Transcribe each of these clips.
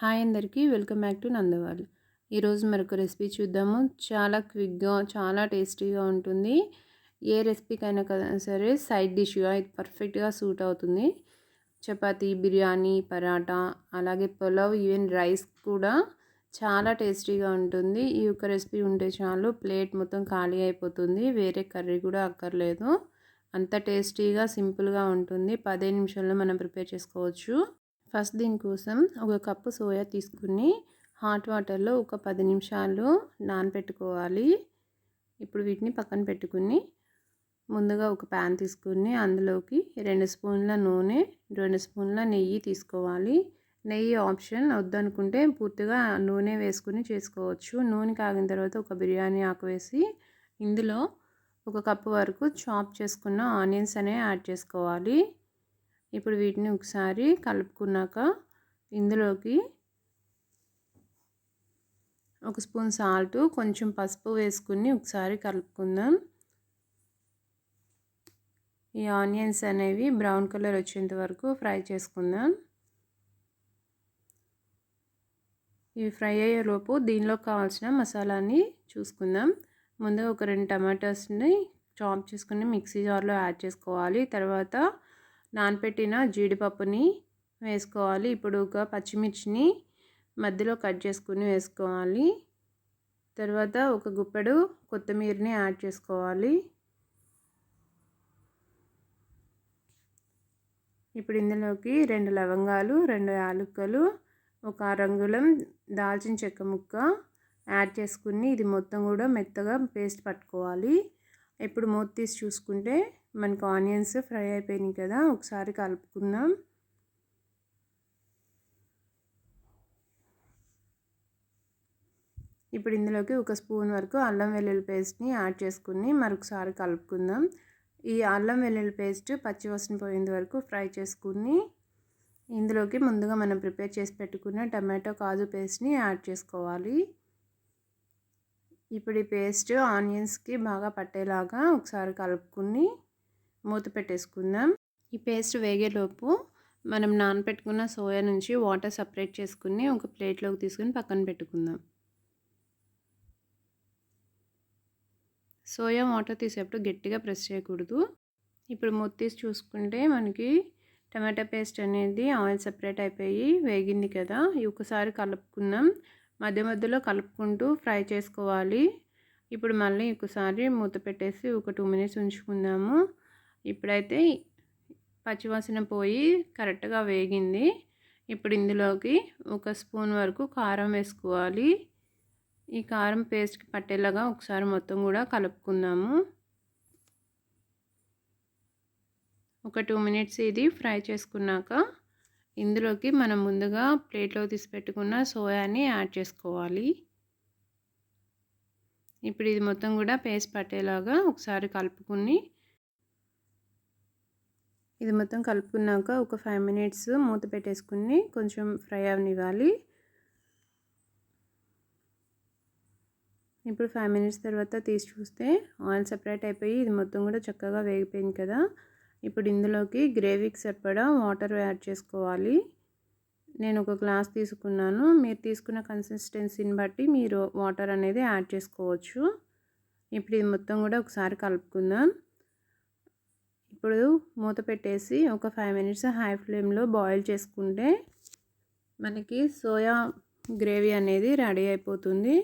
Hi అందరికీ welcome back to నందవాల్. ఈరోజు మరొక రెసిపీ చూద్దాము. చాలా క్విక్గా చాలా టేస్టీగా ఉంటుంది. ఏ రెసిపీకైనా కదా సరే సైడ్ డిష్గా ఇది పర్ఫెక్ట్గా సూట్ అవుతుంది. చపాతీ, బిర్యానీ, పరాటా, అలాగే పులావ్, ఈవెన్ రైస్ కూడా చాలా టేస్టీగా ఉంటుంది. ఈ యొక్క రెసిపీ ఉంటే చాలు ప్లేట్ మొత్తం ఖాళీ అయిపోతుంది. వేరే కర్రీ కూడా అక్కర్లేదు. అంత టేస్టీగా సింపుల్గా ఉంటుంది. 15 నిమిషాల్లో మనం ప్రిపేర్ చేసుకోవచ్చు. ఫస్ట్ దీనికోసం ఒక కప్పు సోయా తీసుకుని హాట్ వాటర్లో ఒక 10 నిమిషాలు నానబెట్టుకోవాలి. ఇప్పుడు వీటిని పక్కన పెట్టుకుని ముందుగా ఒక ప్యాన్ తీసుకుని అందులోకి 2 స్పూన్ల నూనె, 2 స్పూన్ల నెయ్యి తీసుకోవాలి. నెయ్యి ఆప్షన్, వద్దనుకుంటే పూర్తిగా నూనె వేసుకుని చేసుకోవచ్చు. నూనె కాగిన తర్వాత ఒక బిర్యానీ ఆకు వేసి ఇందులో ఒక కప్పు వరకు చాప్ చేసుకున్న ఆనియన్స్ అనేవి యాడ్ చేసుకోవాలి. ఇప్పుడు వీటిని ఒకసారి కలుపుకున్నాక ఇందులోకి ఒక స్పూన్ సాల్ట్, కొంచెం పసుపు వేసుకుని ఒకసారి కలుపుకుందాం. ఈ ఆనియన్స్ అనేవి బ్రౌన్ కలర్ వచ్చేంత వరకు ఫ్రై చేసుకుందాం. ఇవి ఫ్రై అయ్యేలోపు దీనిలో కావాల్సిన మసాలాని చూసుకుందాం. ముందుగా ఒక 2 టమాటాస్ని చాప్ చేసుకుని మిక్సీ జార్లో యాడ్ చేసుకోవాలి. తర్వాత నానబెట్టిన జీడిపప్పుని వేసుకోవాలి. ఇప్పుడు ఒక పచ్చిమిర్చిని మధ్యలో కట్ చేసుకుని వేసుకోవాలి. తర్వాత ఒక గుప్పెడు కొత్తిమీరని యాడ్ చేసుకోవాలి. ఇప్పుడు ఇందులోకి 2 లవంగాలు, 2 యాలకులు, ఒక అరంగుళం దాల్చిన చెక్క ముక్క యాడ్ చేసుకుని ఇది మొత్తం కూడా మెత్తగా పేస్ట్ పట్టుకోవాలి. ఇప్పుడు మూత తీసి చూసుకుంటే మనకు ఆనియన్స్ ఫ్రై అయిపోయినాయి కదా, ఒకసారి కలుపుకుందాం. ఇప్పుడు ఇందులోకి ఒక స్పూన్ వరకు అల్లం వెల్లుల్లి పేస్ట్ని యాడ్ చేసుకుని మరొకసారి కలుపుకుందాం. ఈ అల్లం వెల్లుల్లి పేస్ట్ పచ్చివాసన పోయేంత వరకు ఫ్రై చేసుకుని ఇందులోకి ముందుగా మనం ప్రిపేర్ చేసి పెట్టుకున్న టమాటో కాజు పేస్ట్ని యాడ్ చేసుకోవాలి. ఇప్పుడు ఈ పేస్ట్ ఆనియన్స్కి బాగా పట్టేలాగా ఒకసారి కలుపుకుని మూత పెట్టేసుకుందాం. ఈ పేస్ట్ వేగేలోపు మనం నానబెట్టుకున్న సోయా నుంచి వాటర్ సపరేట్ చేసుకుని ఒక ప్లేట్లోకి తీసుకుని పక్కన పెట్టుకుందాం. సోయా వాటర్ తీసేటప్పుడు గట్టిగా ప్రెస్ చేయకూడదు. ఇప్పుడు మూత తీసి చూసుకుంటే మనకి టమాటా పేస్ట్ అనేది ఆయిల్ సపరేట్ అయిపోయి వేగింది కదా. ఒకసారి కలుపుకుందాం. మధ్య మధ్యలో కలుపుకుంటూ ఫ్రై చేసుకోవాలి. ఇప్పుడు మళ్ళీ ఒకసారి మూత పెట్టేసి ఒక 2 మినిట్స్ ఉంచుకుందాము. ఇప్పుడైతే పచ్చివాసన పోయి కరెక్ట్గా వేగింది. ఇప్పుడు ఇందులోకి ఒక స్పూన్ వరకు కారం వేసుకోవాలి. ఈ కారం పేస్ట్కి పట్టేలాగా ఒకసారి మొత్తం కూడా కలుపుకుందాము. ఒక 2 మినిట్స్ ఇది ఫ్రై చేసుకున్నాక ఇందులోకి మనం ముందుగా ప్లేట్లో తీసి పెట్టుకున్న సోయాని యాడ్ చేసుకోవాలి. ఇప్పుడు ఇది మొత్తం కూడా పేస్ట్ పట్టేలాగా ఒకసారి కలుపుకుని ఇది మొత్తం కలుపుకున్నాక ఒక 5 మినిట్స్ మూత పెట్టేసుకుని కొంచెం ఫ్రై అవనివ్వాలి. ఇప్పుడు 5 మినిట్స్ తర్వాత తీసి చూస్తే ఆయిల్ సపరేట్ అయిపోయి ఇది మొత్తం కూడా చక్కగా వేగిపోయింది కదా. ఇప్పుడు ఇందులోకి గ్రేవీకి సరిపడా వాటర్ యాడ్ చేసుకోవాలి. నేను ఒక గ్లాస్ తీసుకున్నాను. మీరు తీసుకున్న కన్సిస్టెన్సీని బట్టి మీరు వాటర్ అనేది యాడ్ చేసుకోవచ్చు. ఇప్పుడు ఇది మొత్తం కూడా ఒకసారి కలుపుకుందాం. ఇప్పుడు మూత పెట్టేసి ఒక 5 మినిట్స్ హై ఫ్లేమ్లో బాయిల్ చేసుకుంటే మనకి సోయా గ్రేవీ అనేది రెడీ అయిపోతుంది.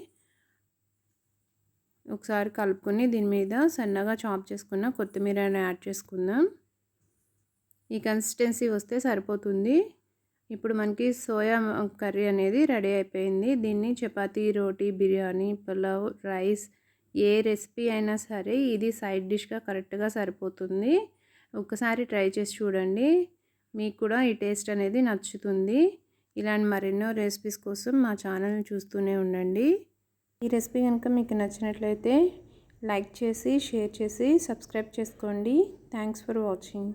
ఒకసారి కలుపుకొని దీని మీద సన్నగా చాప్ చేసుకున్న కొత్తిమీరని యాడ్ చేసుకుందాం. ఈ కన్సిస్టెన్సీ వస్తే సరిపోతుంది. ఇప్పుడు మనకి సోయా కర్రీ అనేది రెడీ అయిపోయింది. దీన్ని చపాతీ, రోటీ, బిర్యానీ, పులావ్, రైస్ ఏ రెసిపీ అయినా సరే ఇది సైడ్ డిష్గా కరెక్ట్గా సరిపోతుంది. ఒకసారి ట్రై చేసి చూడండి. మీకు కూడా ఈ టేస్ట్ అనేది నచ్చుతుంది. ఇలాంటి మరెన్నో రెసిపీస్ కోసం మా ఛానల్ని చూస్తూనే ఉండండి. ఈ రెసిపీ కనుక మీకు నచ్చినట్లయితే లైక్ చేసి, షేర్ చేసి, సబ్స్క్రైబ్ చేసుకోండి. Thanks for watching.